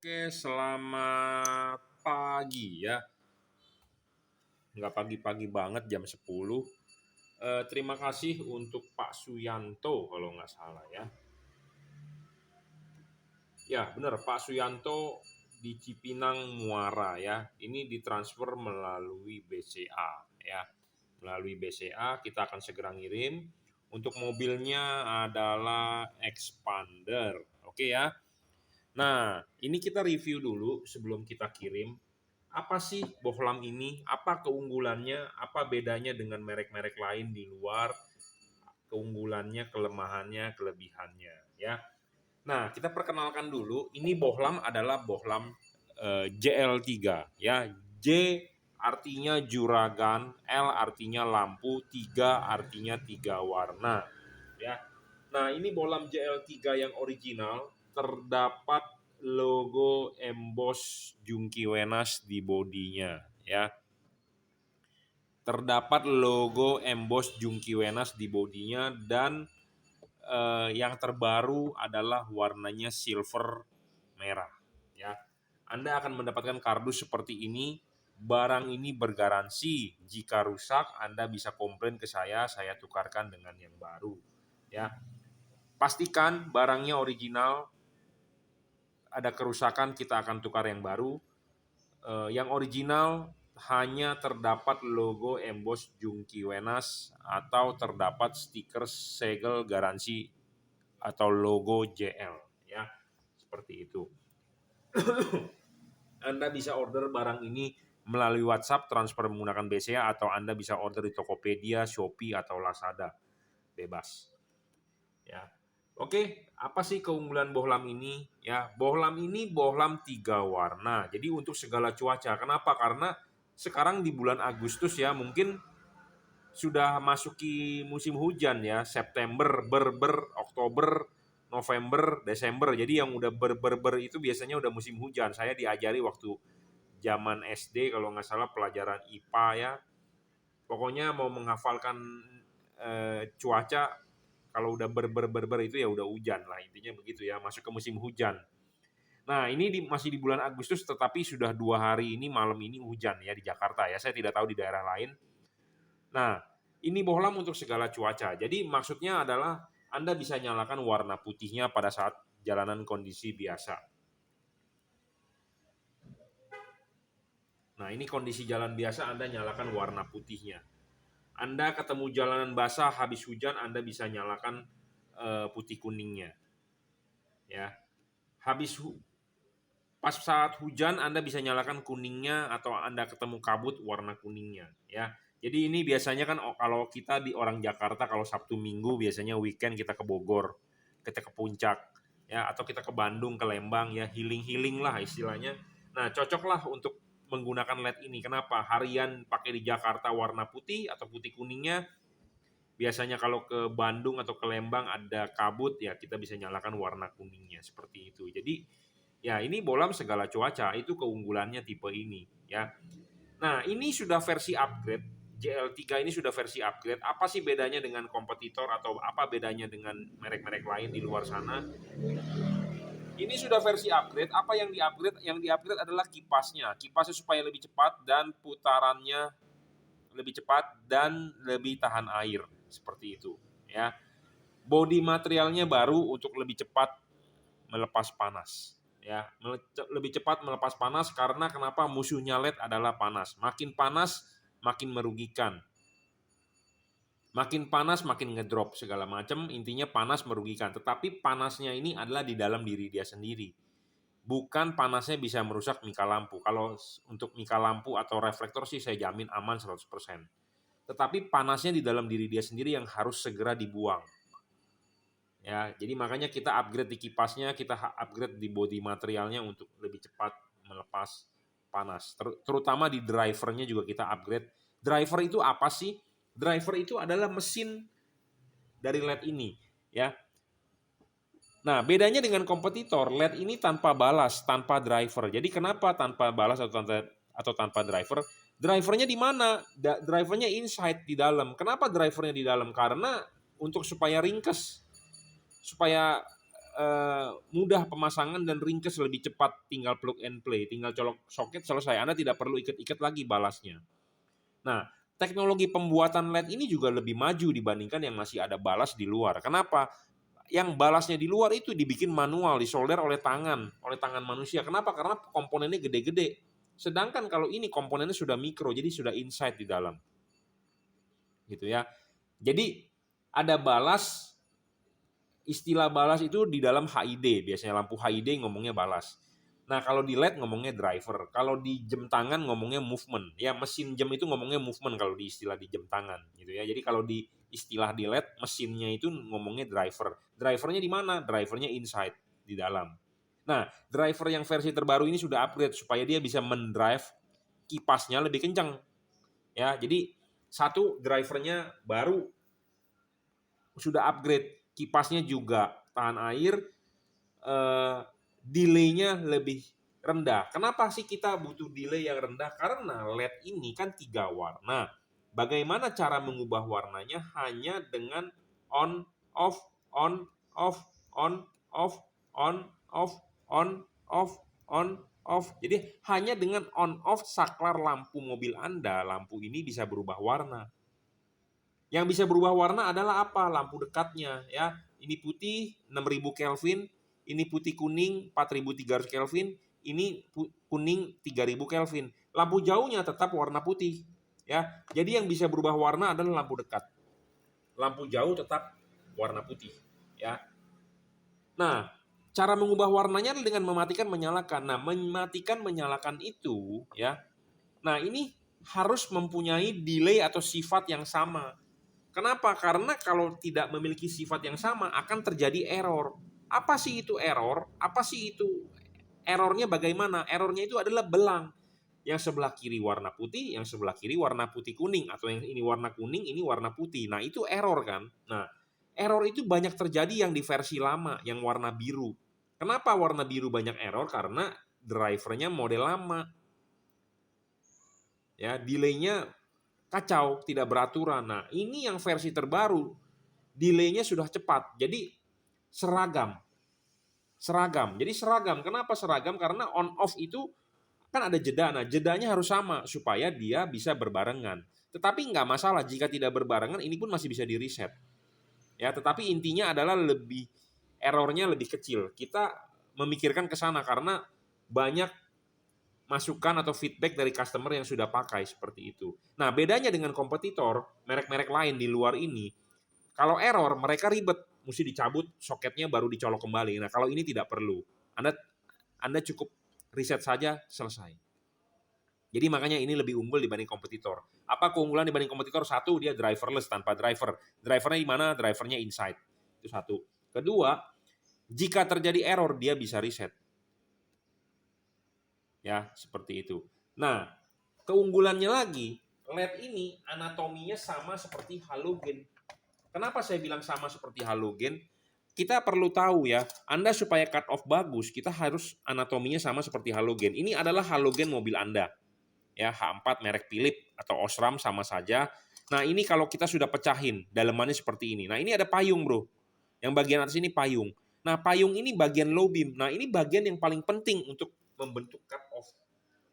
Oke, selamat pagi ya. Nggak pagi-pagi banget, jam 10. Terima kasih untuk Pak Suyanto kalau nggak salah ya. Ya, benar Pak Suyanto di Cipinang Muara ya. Ini ditransfer melalui BCA ya. Melalui BCA kita akan segera ngirim. Untuk mobilnya adalah Expander. Oke ya. Nah, ini kita review dulu sebelum kita kirim. Apa sih Bohlam ini? Apa keunggulannya? Apa bedanya dengan merek-merek lain di luar? Keunggulannya, kelemahannya, kelebihannya ya. Nah, kita perkenalkan dulu. Ini Bohlam adalah Bohlam JL3 ya. J artinya juragan, L artinya lampu, 3 artinya 3 warna ya. Nah, ini Bohlam JL3 yang original terdapat logo emboss Jungki Wenas di bodinya ya. Terdapat logo emboss Jungki Wenas di bodinya dan yang terbaru adalah warnanya silver merah ya. Anda akan mendapatkan kardus seperti ini. Barang ini bergaransi. Jika rusak, Anda bisa komplain ke saya tukarkan dengan yang baru ya. Pastikan barangnya original. Ada kerusakan, kita akan tukar yang baru. Yang original hanya terdapat logo emboss Jungki Wenas atau terdapat stiker segel garansi atau logo JL ya. Seperti itu. Anda bisa order barang ini melalui WhatsApp transfer menggunakan BCA atau Anda bisa order di Tokopedia, Shopee atau Lazada. Bebas. Ya. Oke, apa sih keunggulan Bohlam ini? Ya, Bohlam ini Bohlam 3 warna. Jadi untuk segala cuaca. Kenapa? Karena sekarang di bulan Agustus ya, mungkin sudah masuki musim hujan ya. September, Oktober, November, Desember. Jadi yang udah itu biasanya udah musim hujan. Saya diajari waktu zaman SD kalau nggak salah pelajaran IPA ya. Pokoknya mau menghafalkan cuaca kalau udah itu ya udah hujan lah, intinya begitu ya, masuk ke musim hujan. Nah ini masih di bulan Agustus tetapi sudah 2 hari ini malam ini hujan ya di Jakarta ya, saya tidak tahu di daerah lain. Nah ini Bohlam untuk segala cuaca, jadi maksudnya adalah Anda bisa nyalakan warna putihnya pada saat jalanan kondisi biasa. Nah ini kondisi jalan biasa Anda nyalakan warna putihnya. Anda ketemu jalanan basah habis hujan, Anda bisa nyalakan putih kuningnya. Ya. Pas saat hujan Anda bisa nyalakan kuningnya atau Anda ketemu kabut warna kuningnya, ya. Jadi ini biasanya kan kalau kita di orang Jakarta kalau Sabtu Minggu biasanya weekend kita ke Bogor, kita ke Puncak, ya atau kita ke Bandung, ke Lembang ya, healing lah istilahnya. Nah, cocoklah untuk menggunakan LED ini. Kenapa? Harian pakai di Jakarta warna putih atau putih kuningnya. Biasanya kalau ke Bandung atau ke Lembang ada kabut ya kita bisa nyalakan warna kuningnya seperti itu. Jadi ya ini Bohlam segala cuaca, itu keunggulannya tipe ini ya. Nah, ini sudah versi upgrade. JL3 ini sudah versi upgrade. Apa sih bedanya dengan kompetitor atau apa bedanya dengan merek-merek lain di luar sana? Ini sudah versi upgrade. Apa yang di-upgrade? Yang di-upgrade adalah kipasnya. Kipasnya supaya lebih cepat dan putarannya lebih cepat dan lebih tahan air seperti itu ya. Bodi materialnya baru untuk lebih cepat melepas panas ya. Lebih cepat melepas panas karena kenapa? Musuhnya LED adalah panas. Makin panas makin merugikan. Makin panas makin ngedrop segala macam, intinya panas merugikan. Tetapi panasnya ini adalah di dalam diri dia sendiri. Bukan panasnya bisa merusak mika lampu. Kalau untuk mika lampu atau reflektor sih saya jamin aman 100%. Tetapi panasnya di dalam diri dia sendiri yang harus segera dibuang. Ya, jadi makanya kita upgrade di kipasnya, kita upgrade di body materialnya untuk lebih cepat melepas panas. Terutama di drivernya juga kita upgrade. Driver itu apa sih? Driver itu adalah mesin dari LED ini, ya. Nah, bedanya dengan kompetitor, LED ini tanpa balas, tanpa driver. Jadi kenapa tanpa balas atau tanpa driver? Drivernya di mana? Drivernya inside di dalam. Kenapa drivernya di dalam? Karena untuk supaya ringkes, supaya mudah pemasangan dan ringkes, lebih cepat, tinggal plug and play, tinggal colok soket selesai. Anda tidak perlu ikat-ikat lagi balasnya. Nah, teknologi pembuatan LED ini juga lebih maju dibandingkan yang masih ada balas di luar. Kenapa? Yang balasnya di luar itu dibikin manual, disolder oleh tangan manusia. Kenapa? Karena komponennya gede-gede. Sedangkan kalau ini komponennya sudah mikro, jadi sudah inside di dalam. Gitu ya. Jadi ada balas, istilah balas itu di dalam HID, biasanya lampu HID ngomongnya balas. Nah, kalau di LED ngomongnya driver. Kalau di jam tangan ngomongnya movement. Ya, mesin jam itu ngomongnya movement kalau di istilah di jam tangan gitu ya. Jadi kalau di istilah di LED, mesinnya itu ngomongnya driver. Drivernya di mana? Drivernya inside di dalam. Nah, driver yang versi terbaru ini sudah upgrade supaya dia bisa mendrive kipasnya lebih kencang. Ya, jadi satu, drivernya baru sudah upgrade, kipasnya juga tahan air, delay-nya lebih rendah. Kenapa sih kita butuh delay yang rendah? Karena LED ini kan 3 warna. Bagaimana cara mengubah warnanya? Hanya dengan on, off, on, off, on, off, on, off, on, off, on, off. Jadi hanya dengan on, off saklar lampu mobil Anda, lampu ini bisa berubah warna. Yang bisa berubah warna adalah apa? Lampu dekatnya ya. Ini putih 6000 Kelvin, ini putih kuning 4300 Kelvin, ini kuning 3000 Kelvin. Lampu jauhnya tetap warna putih ya. Jadi yang bisa berubah warna adalah lampu dekat. Lampu jauh tetap warna putih ya. Nah, cara mengubah warnanya adalah dengan mematikan menyalakan. Nah, mematikan menyalakan itu ya. Nah, ini harus mempunyai delay atau sifat yang sama. Kenapa? Karena kalau tidak memiliki sifat yang sama akan terjadi error. Apa sih itu error? Apa sih itu errornya bagaimana? Errornya itu adalah belang. Yang sebelah kiri warna putih, yang sebelah kiri warna putih kuning. Atau yang ini warna kuning, ini warna putih. Nah itu error kan? Nah error itu banyak terjadi yang di versi lama, yang warna biru. Kenapa warna biru banyak error? Karena drivernya model lama. Ya, delay-nya kacau, tidak beraturan. Nah, ini yang versi terbaru, delay-nya sudah cepat. Jadi seragam. Seragam. Jadi seragam. Kenapa seragam? Karena on off itu kan ada jeda. Nah, jedanya harus sama supaya dia bisa berbarengan. Tetapi nggak masalah jika tidak berbarengan, ini pun masih bisa di-reset. Ya, tetapi intinya adalah errornya lebih kecil. Kita memikirkan ke sana karena banyak masukan atau feedback dari customer yang sudah pakai seperti itu. Nah, bedanya dengan kompetitor, merek-merek lain di luar ini, kalau error mereka ribet, mesti dicabut soketnya baru dicolok kembali. Nah, kalau ini tidak perlu. Anda cukup riset saja selesai. Jadi makanya ini lebih unggul dibanding kompetitor. Apa keunggulan dibanding kompetitor? Satu, dia driverless tanpa driver. Drivernya di mana? Drivernya inside. Itu satu. Kedua, jika terjadi error dia bisa reset. Ya, seperti itu. Nah, keunggulannya lagi, LED ini anatominya sama seperti halogen. Kenapa saya bilang sama seperti halogen? Kita perlu tahu ya, Anda supaya cut off bagus, kita harus anatominya sama seperti halogen. Ini adalah halogen mobil Anda. Ya, H4 merek Philips atau Osram sama saja. Nah, ini kalau kita sudah pecahin, dalemannya seperti ini. Nah, ini ada payung, Bro. Yang bagian atas ini payung. Nah, payung ini bagian low beam. Nah, ini bagian yang paling penting untuk membentuk cut off,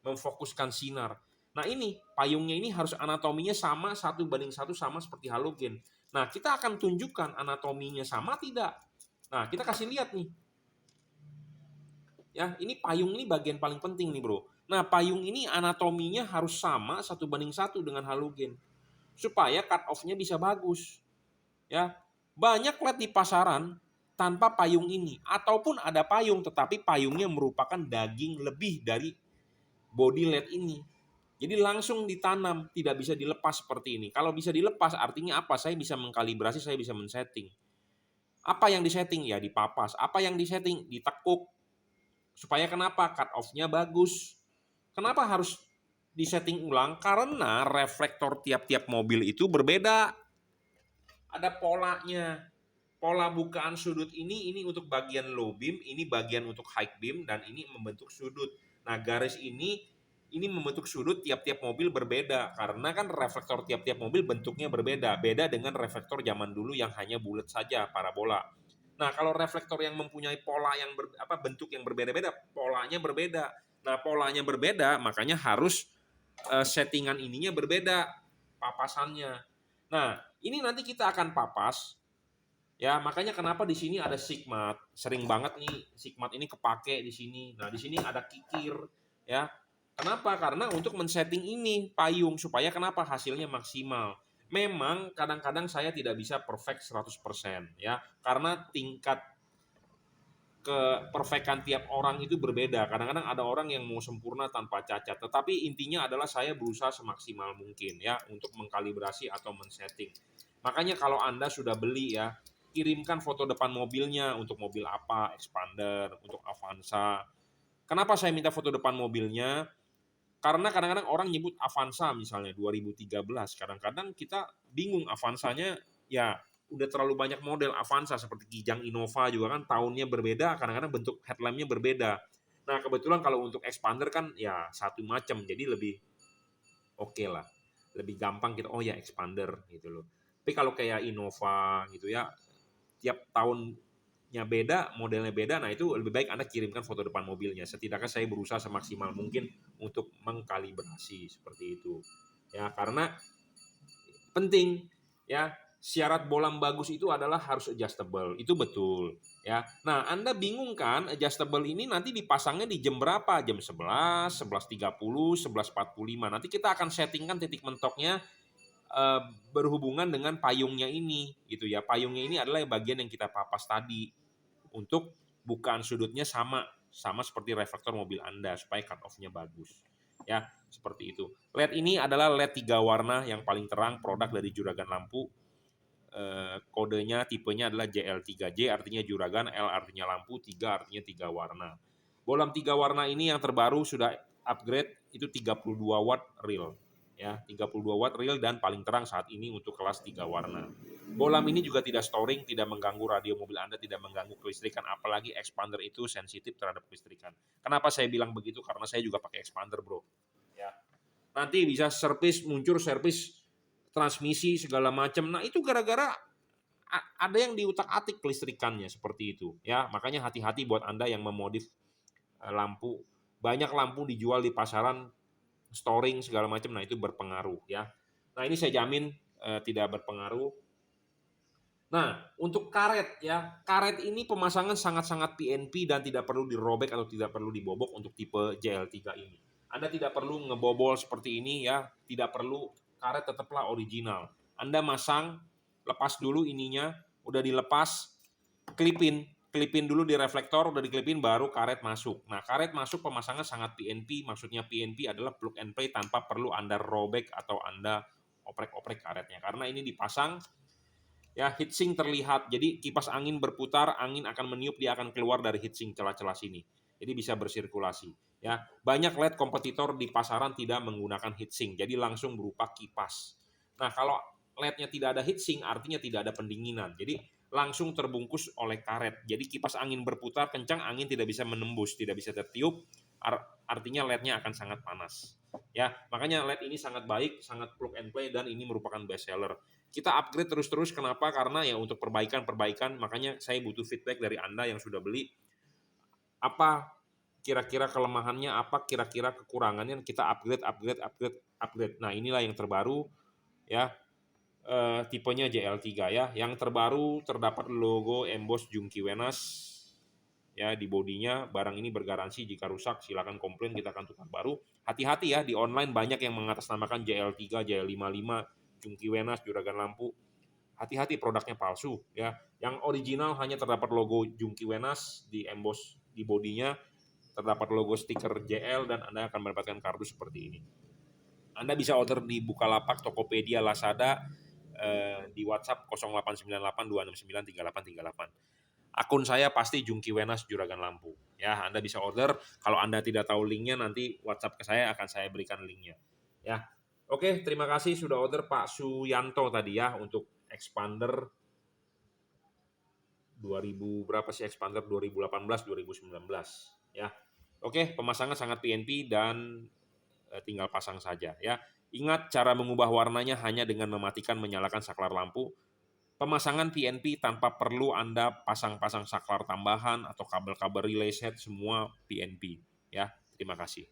memfokuskan sinar. Nah ini payungnya ini harus anatominya sama 1:1 sama seperti halogen. Nah kita akan tunjukkan anatominya sama tidak. Nah kita kasih lihat nih. Ya ini payung ini bagian paling penting nih bro. Nah payung ini anatominya harus sama 1:1 dengan halogen. Supaya cut off-nya bisa bagus. Ya banyak LED di pasaran tanpa payung ini. Ataupun ada payung tetapi payungnya merupakan daging lebih dari body LED ini. Jadi langsung ditanam, tidak bisa dilepas seperti ini. Kalau bisa dilepas artinya apa? Saya bisa mengkalibrasi, saya bisa men-setting. Apa yang disetting? Ya dipapas. Apa yang disetting? Ditekuk. Supaya kenapa? Cut off-nya bagus. Kenapa harus disetting ulang? Karena reflektor tiap-tiap mobil itu berbeda. Ada polanya. Pola bukaan sudut ini untuk bagian low beam, ini bagian untuk high beam, dan ini membentuk sudut. Nah garis ini membentuk sudut tiap-tiap mobil berbeda. Karena kan reflektor tiap-tiap mobil bentuknya berbeda. Beda dengan reflektor zaman dulu yang hanya bulat saja, parabola. Nah, kalau reflektor yang mempunyai pola yang bentuk yang berbeda-beda, polanya berbeda. Nah, polanya berbeda, makanya harus settingan ininya berbeda, papasannya. Nah, ini nanti kita akan papas. Ya, makanya kenapa di sini ada sigmat. Sering banget nih sigmat ini kepake di sini. Nah, di sini ada kikir, ya. Kenapa? Karena untuk men-setting ini payung supaya kenapa hasilnya maksimal. Memang kadang-kadang saya tidak bisa perfect 100% ya, karena tingkat keperfekan tiap orang itu berbeda. Kadang-kadang ada orang yang mau sempurna tanpa cacat, tetapi intinya adalah saya berusaha semaksimal mungkin ya untuk mengkalibrasi atau men-setting. Makanya kalau Anda sudah beli ya, kirimkan foto depan mobilnya untuk mobil apa, expander, untuk Avanza. Kenapa saya minta foto depan mobilnya? Karena kadang-kadang orang nyebut Avanza misalnya 2013, kadang-kadang kita bingung Avanzanya ya udah terlalu banyak model Avanza seperti Kijang Innova juga kan tahunnya berbeda, kadang-kadang bentuk headlampnya berbeda. Nah kebetulan kalau untuk expander kan ya satu macam, jadi lebih oke lah, lebih gampang kita oh ya expander gitu loh. Tapi kalau kayak Innova gitu ya, tiap tahunnya beda, modelnya beda, nah itu lebih baik Anda kirimkan foto depan mobilnya. Setidaknya saya berusaha semaksimal mungkin untuk mengkalibrasi seperti itu. Ya, karena penting ya, syarat bolam bagus itu adalah harus adjustable. Itu betul ya. Nah, Anda bingung kan adjustable ini nanti dipasangnya di jam berapa? Jam 11, 11.30, 11.45. Nanti kita akan settingkan titik mentoknya berhubungan dengan payungnya ini gitu ya. Payungnya ini adalah bagian yang kita papas tadi untuk bukaan sudutnya sama seperti reflektor mobil Anda supaya cut off-nya bagus. Ya, seperti itu. LED ini adalah LED 3 warna yang paling terang, produk dari Juragan Lampu. Kodenya, tipenya adalah JL3J artinya juragan, L artinya lampu, 3 artinya 3 warna. Bolam 3 warna ini yang terbaru sudah upgrade itu 32 watt real. Ya, 32 watt real dan paling terang saat ini untuk kelas 3 warna. Bolam ini juga tidak storing, tidak mengganggu radio mobil Anda, tidak mengganggu kelistrikan, apalagi expander itu sensitif terhadap kelistrikan. Kenapa saya bilang begitu? Karena saya juga pakai expander, bro. Ya. Nanti bisa muncul servis transmisi segala macam. Nah, itu gara-gara ada yang diutak-atik kelistrikannya seperti itu. Ya, makanya hati-hati buat Anda yang memodif lampu. Banyak lampu dijual di pasaran storing segala macam. Nah, itu berpengaruh ya. Nah, ini saya jamin tidak berpengaruh. Nah, untuk karet ya, karet ini pemasangan sangat-sangat PNP dan tidak perlu dirobek atau tidak perlu dibobok untuk tipe JL3 ini. Anda tidak perlu ngebobol seperti ini ya, tidak perlu, karet tetaplah original. Anda masang, lepas dulu ininya, udah dilepas, klipin dulu di reflektor, udah diklipin baru karet masuk. Nah, karet masuk pemasangan sangat PNP, maksudnya PNP adalah plug and play tanpa perlu Anda robek atau Anda oprek-oprek karetnya. Karena ini dipasang ya, heatsink terlihat. Jadi kipas angin berputar, angin akan meniup, dia akan keluar dari heatsink celah-celah sini. Jadi bisa bersirkulasi. Ya, banyak LED kompetitor di pasaran tidak menggunakan heatsink, jadi langsung berupa kipas. Nah, kalau LED-nya tidak ada heatsink, artinya tidak ada pendinginan. Jadi langsung terbungkus oleh karet. Jadi kipas angin berputar kencang, angin tidak bisa menembus, tidak bisa tertiup, artinya LED-nya akan sangat panas. Ya, makanya LED ini sangat baik, sangat plug and play, dan ini merupakan best seller. Kita upgrade terus-terus, kenapa? Karena ya untuk perbaikan, makanya saya butuh feedback dari Anda yang sudah beli. Apa kira-kira kelemahannya, apa kira-kira kekurangannya, kita upgrade. Nah, inilah yang terbaru ya, tipenya JL3 ya. Yang terbaru terdapat logo emboss Jungki Wenas ya di bodinya. Barang ini bergaransi, jika rusak silakan komplain, kita akan tukar baru. Hati-hati ya, di online banyak yang mengatasnamakan JL3, JL55, Jungki Wenas, Juragan Lampu. Hati-hati, produknya palsu ya. Yang original hanya terdapat logo Jungki Wenas di emboss di bodinya, terdapat logo stiker JL, dan Anda akan mendapatkan kardus seperti ini. Anda bisa order di Bukalapak, Tokopedia, Lazada, di WhatsApp 089826938838. Akun saya pasti Jungki Wenas Juragan Lampu. Ya, Anda bisa order. Kalau Anda tidak tahu linknya, nanti WhatsApp ke saya, akan saya berikan linknya. Ya, oke, terima kasih sudah order Pak Suyanto tadi ya untuk expander 2000 berapa sih, expander 2018 2019 ya. Oke, pemasangan sangat PNP dan tinggal pasang saja ya. Ingat, cara mengubah warnanya hanya dengan mematikan menyalakan saklar lampu. Pemasangan PNP tanpa perlu Anda pasang-pasang saklar tambahan atau kabel-kabel relay set, semua PNP ya. Terima kasih.